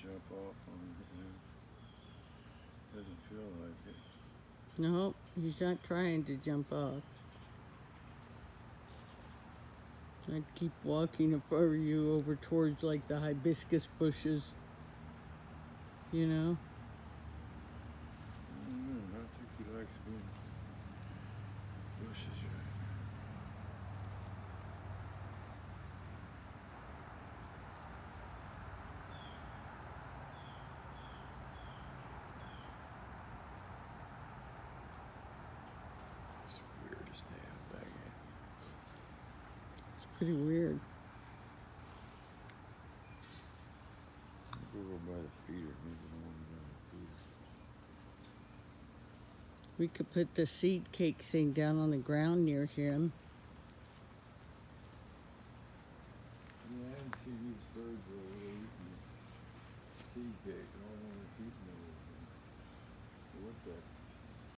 jump off on it, you know. Doesn't feel like it. No, he's not trying to jump off. I'd keep walking if I were you over towards like the hibiscus bushes. You know? I don't know. I think he likes being bushes right now. It's the weirdest damn thing. It's pretty weird. Go over by the feeder. Maybe the one by the feeder. We could put the seed cake thing down on the ground near him. Yeah, I haven't seen these birds over there eating the seed cake. The only one that's eating it is